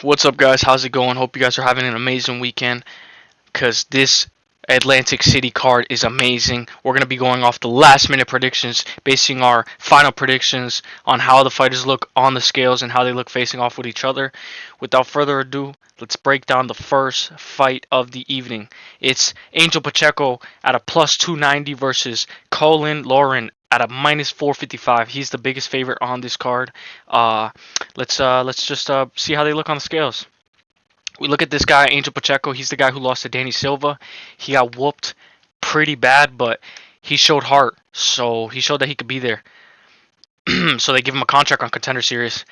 What's up, guys? How's it going? Hope you guys are having an amazing weekend because this Atlantic City card is amazing. We're going to be going off the last minute predictions, basing our final predictions on how the fighters look on the scales and how they look facing off with each other. Without further ado, let's break down the first fight of the evening. It's Angel Pacheco at a plus 290 versus Colin Lauren at a minus 455. He's the biggest favorite on this card. Uh, let's just see how they look on the scales. We look at this guy, Angel Pacheco. He's the guy who lost to Danny Silva. He got whooped pretty bad, but he showed heart. So he showed that he could be there. So they give him a contract on Contender Series.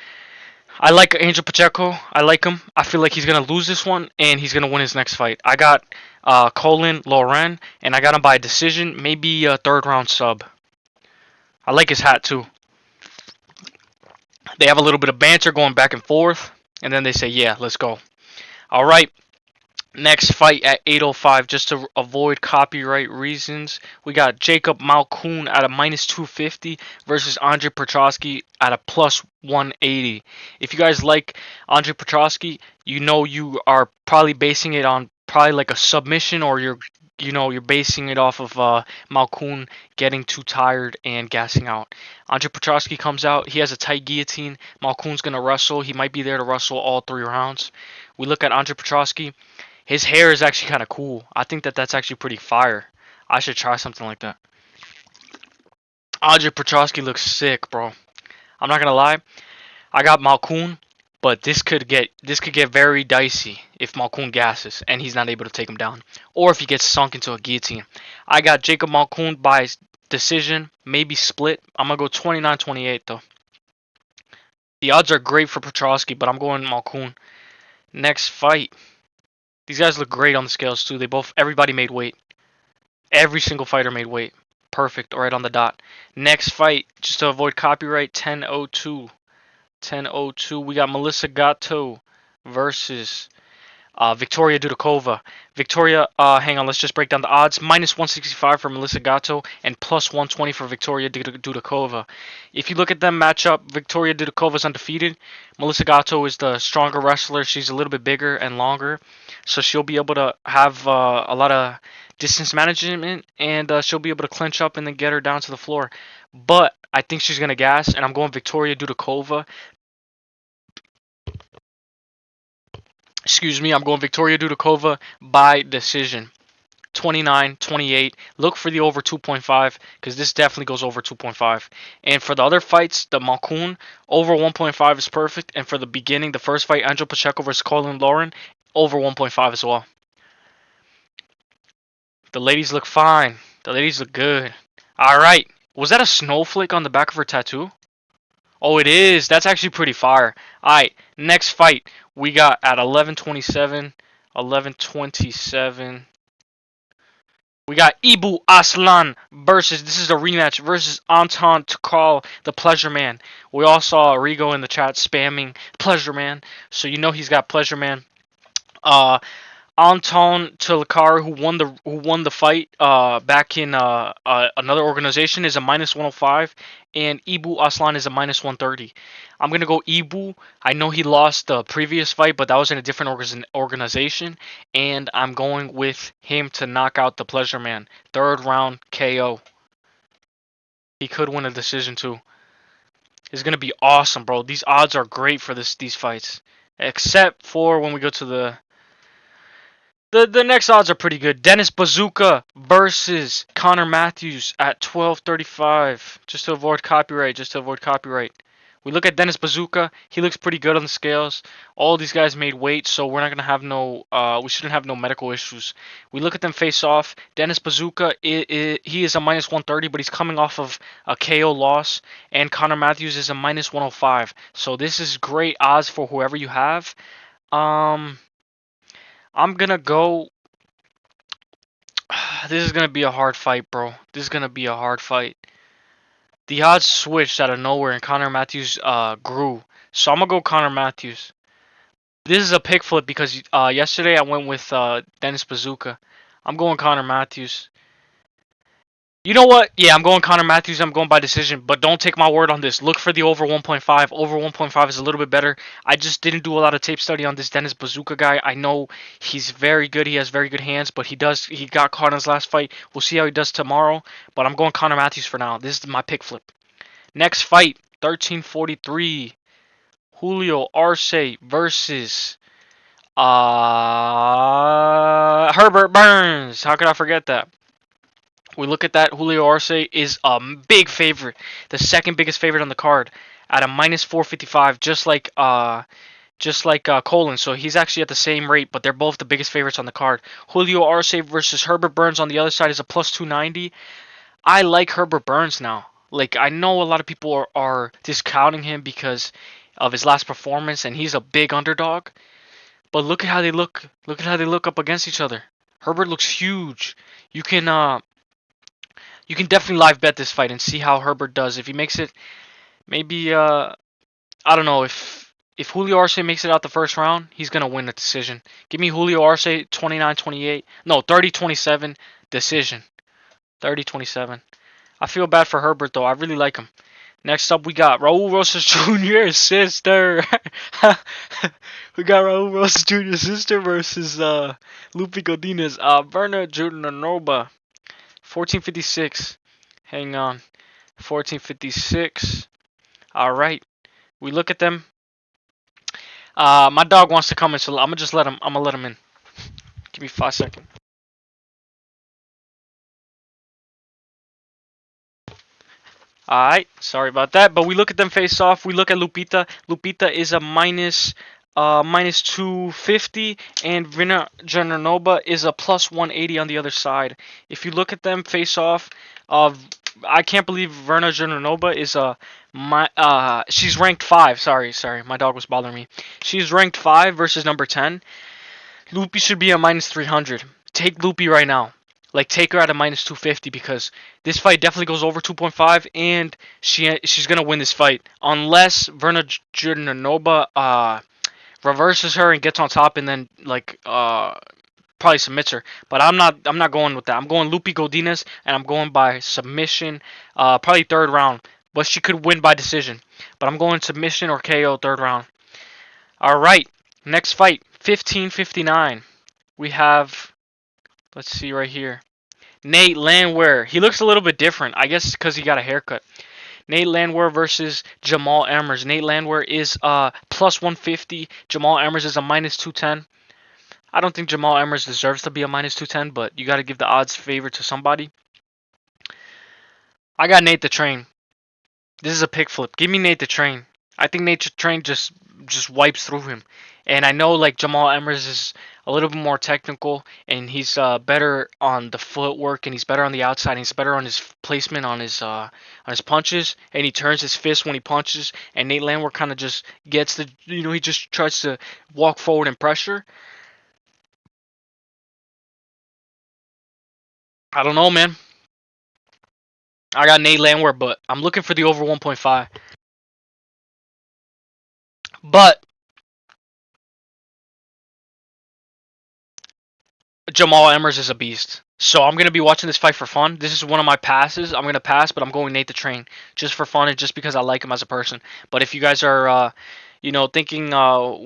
I like Angel Pacheco. I like him. I feel like he's gonna lose this one, and he's gonna win his next fight. I got Colin Lauren, and I got him by decision, maybe a third round sub. I like his hat too. They have a little bit of banter going back and forth, and then they say, "Yeah, let's go." All right. Next fight at 8:05, just to avoid copyright reasons, we got Jacob Malkoun at a minus 250 versus Andre Petroski at a plus 180. If you guys like Andre Petroski, you know you are probably basing it on probably like a submission, or you're basing it off of Malkoun getting too tired and gassing out. Andre Petroski comes out, he has a tight guillotine. Malkoun's gonna wrestle. He might be there to wrestle all 3 rounds. We look at Andre Petroski. His hair is actually kind of cool. I think that's actually pretty fire. I should try something like that. Andre Petroski looks sick, bro. I'm not gonna lie. I got Malkoun, but this could get very dicey if Malkoun gasses and he's not able to take him down, or if he gets sunk into a guillotine. I got Jacob Malkoun by decision, maybe split. I'm gonna go 29-28 though. The odds are great for Petroski, but I'm going Malkoun. Next fight. These guys look great on the scales too. Everybody made weight. Every single fighter made weight. Perfect, right on the dot. Next fight, just to avoid copyright, 10:02. 10:02. We got Melissa Gatto versus Victoria Dudakova. Victoria, hang on, let's just break down the odds. Minus 165 for Melissa Gatto and plus 120 for Victoria Dudakova. If you look at them match up, Victoria Dudakova is undefeated. Melissa Gatto is the stronger wrestler. She's a little bit bigger and longer, so she'll be able to have a lot of distance management, and she'll be able to clinch up and then get her down to the floor. But I think she's going to gas, and I'm going Victoria Dudakova. Excuse me, I'm going Victoria Dudakova by decision. 29-28. Look for the over 2.5 because this definitely goes over 2.5. And for the other fights, the Malkoun over 1.5 is perfect. And for the beginning, the first fight, Angel Pacheco versus Colin Lauren, over 1.5 as well. The ladies look fine. The ladies look good. All right. Was that a snowflake on the back of her tattoo? Oh, it is. That's actually pretty fire. Alright, next fight. We got at 11:27. 11:27. We got Ibu Aslan versus, this is a rematch, versus Anton Tukal, the Pleasure Man. We all saw Rigo in the chat spamming Pleasure Man, so you know he's got Pleasure Man. Anton Tulakar, who won the fight back in another organization, is a minus 105, and Ibu Aslan is a minus 130. I'm gonna go Ibu. I know he lost the previous fight, but that was in a different organization, and I'm going with him to knock out the Pleasure Man. Third round KO. He could win a decision too. It's gonna be awesome, bro. These odds are great for these fights, except for when we go to the next odds are pretty good. Dennis Bazooka versus Connor Matthews at 12:35. Just to avoid copyright. We look at Dennis Bazooka. He looks pretty good on the scales. All these guys made weight, so we're not gonna have we shouldn't have no medical issues. We look at them face off. Dennis Bazooka, he is a minus 130, but he's coming off of a KO loss, and Connor Matthews is a minus 105. So this is great odds for whoever you have. I'm gonna go. This is gonna be a hard fight, bro. This is gonna be a hard fight. The odds switched out of nowhere, and Connor Matthews grew. So I'm gonna go Connor Matthews. This is a pick flip because yesterday I went with Dennis Bazooka. I'm going Connor Matthews. You know what? Yeah, I'm going Connor Matthews. I'm going by decision, but don't take my word on this. Look for the over 1.5. Over 1.5 is a little bit better. I just didn't do a lot of tape study on this Dennis Bazooka guy. I know he's very good. He has very good hands, but he got caught in his last fight. We'll see how he does tomorrow, but I'm going Connor Matthews for now. This is my pick flip. Next fight, 1343. Julio Arce versus Herbert Burns. How could I forget that? We look at that. Julio Arce is a big favorite, the second biggest favorite on the card, at a minus 455, just like Colin. So he's actually at the same rate, but they're both the biggest favorites on the card. Julio Arce versus Herbert Burns on the other side is a plus 290. I like Herbert Burns now. Like, I know a lot of people are discounting him because of his last performance, and he's a big underdog. But look at how they look. Look at how they look up against each other. Herbert looks huge. You can definitely live bet this fight and see how Herbert does. If he makes it, maybe I don't know if Julio Arce makes it out the first round, he's gonna win the decision. Give me Julio Arce 29-28. No, 30-27 decision. 30-27. I feel bad for Herbert though. I really like him. Next up, we got Raul Rosas Jr.'s sister. We got Raul Rosas Jr.'s sister versus Lupe Godinez. Berna Jurdanova. 1456. Hang on. 1456. All right. We look at them. My dog wants to come in, so I'm gonna just let him. I'm gonna let him in. Give me 5 seconds. All right. Sorry about that. But we look at them face off. We look at Lupita. Lupita is a minus 250, and Vina Janarnoba is a plus 180 on the other side. If you look at them face off, I can't believe Verna Janarnoba is she's ranked 5. Sorry, my dog was bothering me. She's ranked 5 versus number 10. Loopy should be a minus 300. Take Loopy right now. Like, take her at a minus 250 because this fight definitely goes over 2.5, and she's gonna win this fight unless Verna Janarnoba reverses her and gets on top and then probably submits her. But I'm not going with that. I'm going Lupe Godinez, and I'm going by submission, probably third round. But she could win by decision. But I'm going submission or KO third round. All right, next fight, 15:59. We have, let's see right here, Nate Landwehr. He looks a little bit different, I guess, because he got a haircut. Nate Landwehr versus Jamal Emmers. Nate Landwehr is plus 150. Jamal Emmers is a minus 210. I don't think Jamal Emmers deserves to be a minus 210, but you got to give the odds favor to somebody. I got Nate the Train. This is a pick flip. Give me Nate the Train. I think Nate the Train just wipes through him. And I know like Jamal Emmers is a little bit more technical, and he's better on the footwork, and he's better on the outside, and he's better on his placement on his punches, and he turns his fist when he punches. And Nate Landwehr kind of just gets he just tries to walk forward and pressure. I don't know, man. I got Nate Landwehr, but I'm looking for the over 1.5. But Jamal Emmers is a beast. So I'm going to be watching this fight for fun. This is one of my passes. I'm going to pass, but I'm going Nate the Train just for fun and just because I like him as a person. But if you guys are, thinking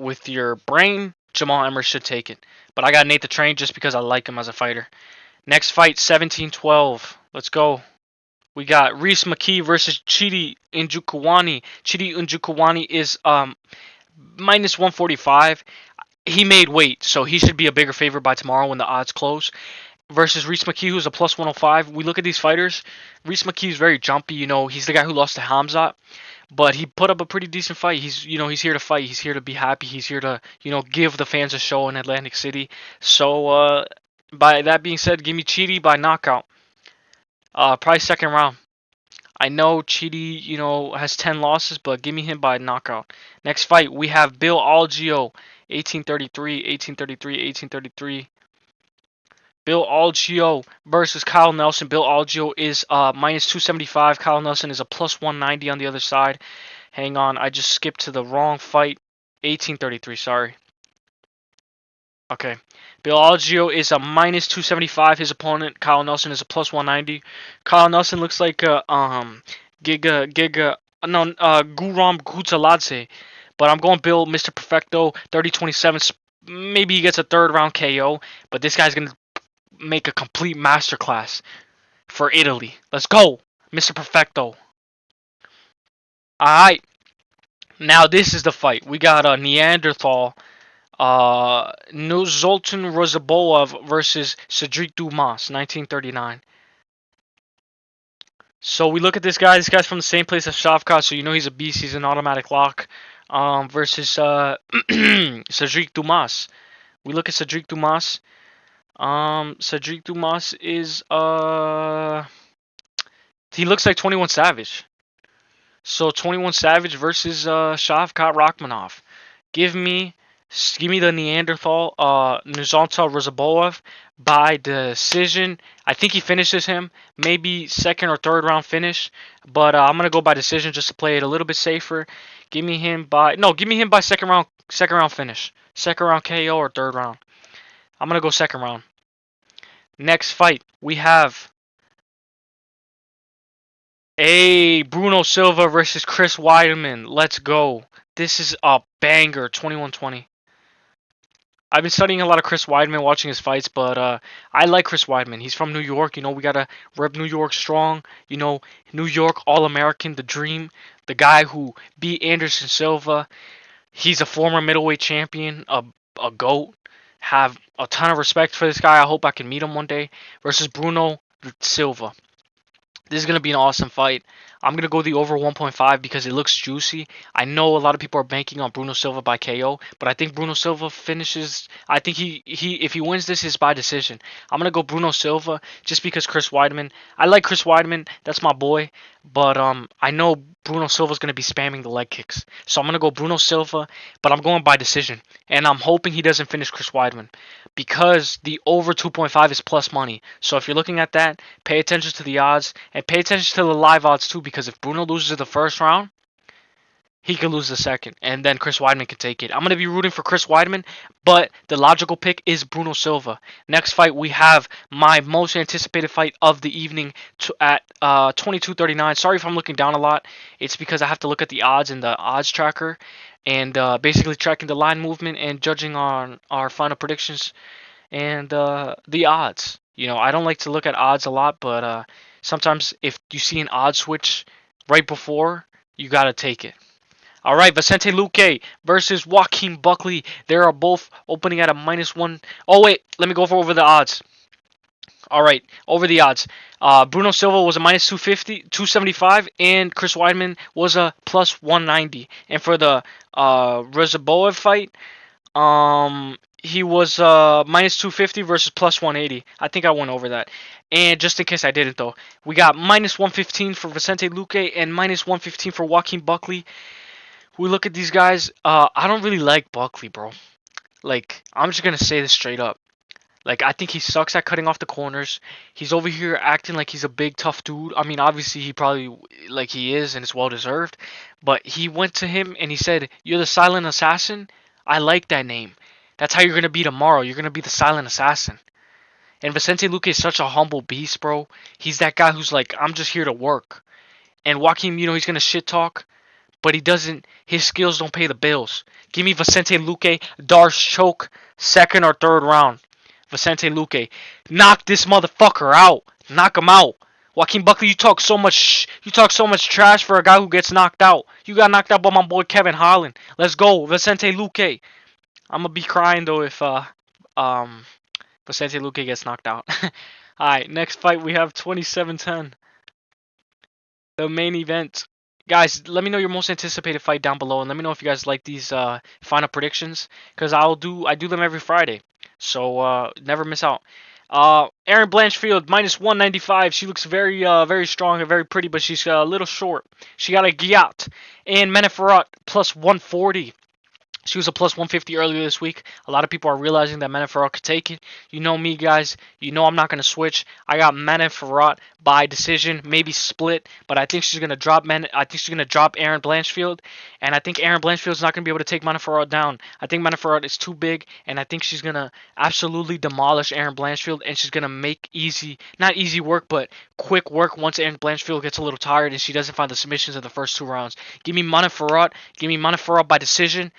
with your brain, Jamal Emmers should take it. But I got Nate the Train just because I like him as a fighter. Next fight, 17-12. Let's go. We got Reese McKee versus Chidi Njokuani. Chidi Njokuani is minus 145. He made weight, so he should be a bigger favorite by tomorrow when the odds close. Versus Reese McKee, who's a plus 105. We look at these fighters. Reese McKee is very jumpy. He's the guy who lost to Hamzat, but he put up a pretty decent fight. He's here to fight. He's here to be happy. He's here to give the fans a show in Atlantic City. So by that being said, give me Chidi by knockout. Probably second round. I know Chidi, has 10 losses, but give me him by knockout. Next fight, we have Bill Algeo, 1833, 1833, 1833. Bill Algeo versus Kyle Nelson. Bill Algeo is minus 275. Kyle Nelson is a plus 190 on the other side. Hang on, I just skipped to the wrong fight. 1833, sorry. Okay. Bill Algeo is a minus 275. His opponent, Kyle Nelson, is a plus 190. Kyle Nelson looks like Guram Gutaladze. But I'm going Bill, Mr. Perfecto, 30-27. Maybe he gets a third round KO. But this guy's going to make a complete masterclass for Italy. Let's go, Mr. Perfecto. Alright. Now this is the fight. We got a Neanderthal. No Zoltan Rozaboev versus Cedric Dumas, 1939. So we look at this guy. This guy's from the same place as Shavkat, so you know he's a beast. He's an automatic lock. Versus Cedric Dumas. We look at Cedric Dumas. Cedric Dumas is he looks like 21 Savage. So 21 Savage versus Shavkat Rakhmonov. Give me the Neanderthal, Nuzanta Rozaboev by decision. I think he finishes him, maybe second or third round finish, but I'm gonna go by decision just to play it a little bit safer. Give me him by second round finish, second round KO or third round. I'm gonna go second round. Next fight we have Bruno Silva versus Chris Weidman. Let's go. This is a banger, 21-20. I've been studying a lot of Chris Weidman, watching his fights, but I like Chris Weidman. He's from New York. You know, we gotta rep New York strong. You know, New York All-American, the dream, the guy who beat Anderson Silva. He's a former middleweight champion, a GOAT. Have a ton of respect for this guy. I hope I can meet him one day. Versus Bruno Silva. This is going to be an awesome fight. I'm going to go the over 1.5 because it looks juicy. I know a lot of people are banking on Bruno Silva by KO, but I think Bruno Silva finishes. I think he if he wins this is by decision. I'm going to go Bruno Silva just because Chris Weidman. I like Chris Weidman. That's my boy, but I know Bruno Silva's going to be spamming the leg kicks. So I'm going to go Bruno Silva, but I'm going by decision. And I'm hoping he doesn't finish Chris Weidman because the over 2.5 is plus money. So if you're looking at that, pay attention to the odds and pay attention to the live odds too, because if Bruno loses the first round, he could lose the second, and then Chris Weidman can take it. I'm going to be rooting for Chris Weidman, but the logical pick is Bruno Silva. Next fight, we have my most anticipated fight of the evening at 22:39. Sorry if I'm looking down a lot. It's because I have to look at the odds in the odds tracker and basically tracking the line movement and judging on our final predictions and the odds. You know, I don't like to look at odds a lot, but sometimes if you see an odd switch right before, you got to take it. All right, Vicente Luque versus Joaquin Buckley. They are both opening at a -1. Oh, wait. Let me go over the odds. All right, over the odds. Bruno Silva was a minus 250, 275, and Chris Weidman was a plus 190. And for the Rezaboev fight, he was minus 250 versus plus 180. I think I went over that. And just in case I didn't, though, we got minus 115 for Vicente Luque and minus 115 for Joaquin Buckley. We look at these guys. I don't really like Buckley, bro. Like, I'm just gonna say this straight up. Like, I think he sucks at cutting off the corners. He's over here acting like he's a big tough dude. I mean, obviously he probably like he is, and it's well deserved. But he went to him and he said, "You're the silent assassin." I like that name. That's how you're gonna be tomorrow. You're gonna be the silent assassin. And Vicente Luque is such a humble beast, bro. He's that guy who's like, I'm just here to work. And Joaquin, you know, he's gonna shit talk, but he doesn't. His skills don't pay the bills. Give me Vicente Luque, Darce choke, second or third round. Vicente Luque, knock this motherfucker out. Knock him out. Joaquin Buckley, you talk so much. You talk so much trash for a guy who gets knocked out. You got knocked out by my boy Kevin Holland. Let's go, Vicente Luque. I'm gonna be crying though if Vicente Luque gets knocked out. All right, next fight we have 27-10. The main event. Guys, let me know your most anticipated fight down below, and let me know if you guys like these final predictions, because I do them every Friday, so never miss out. Erin Blanchfield minus 195. She looks very strong and very pretty, but she's a little short. She got a Giat and Fiorot plus 140. She was a plus 150 earlier this week. A lot of people are realizing that Fiorot could take it. You know me, guys. You know I'm not going to switch. I got Fiorot by decision, maybe split, but I think she's going to drop I think she's going to drop Erin Blanchfield, and I think Erin Blanchfield's not going to be able to take Fiorot down. I think Fiorot is too big, and I think she's going to absolutely demolish Erin Blanchfield, and she's going to make not easy work, but quick work once Erin Blanchfield gets a little tired and she doesn't find the submissions in the first 2 rounds. Give me Fiorot. Give me Fiorot by decision.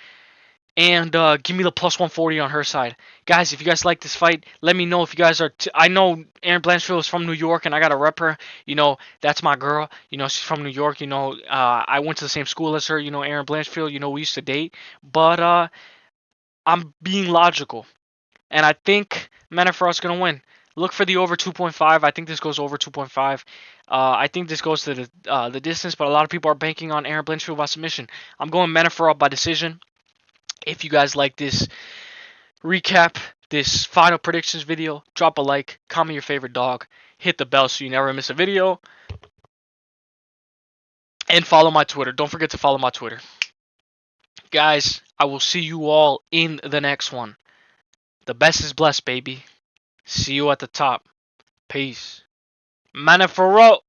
And give me the plus 140 on her side. Guys, if you guys like this fight, let me know if you guys are... I know Erin Blanchfield is from New York, and I got to rep her. You know, that's my girl. You know, she's from New York. You know, I went to the same school as her. You know, Erin Blanchfield. You know, we used to date. But I'm being logical. And I think Manafort's going to win. Look for the over 2.5. I think this goes over 2.5. I think this goes to the distance, but a lot of people are banking on Erin Blanchfield by submission. I'm going Manafort by decision. If you guys like this recap, this final predictions video, drop a like, comment your favorite dog, hit the bell so you never miss a video, and follow my Twitter. Don't forget to follow my Twitter. Guys, I will see you all in the next one. The best is blessed, baby. See you at the top. Peace. Manafort.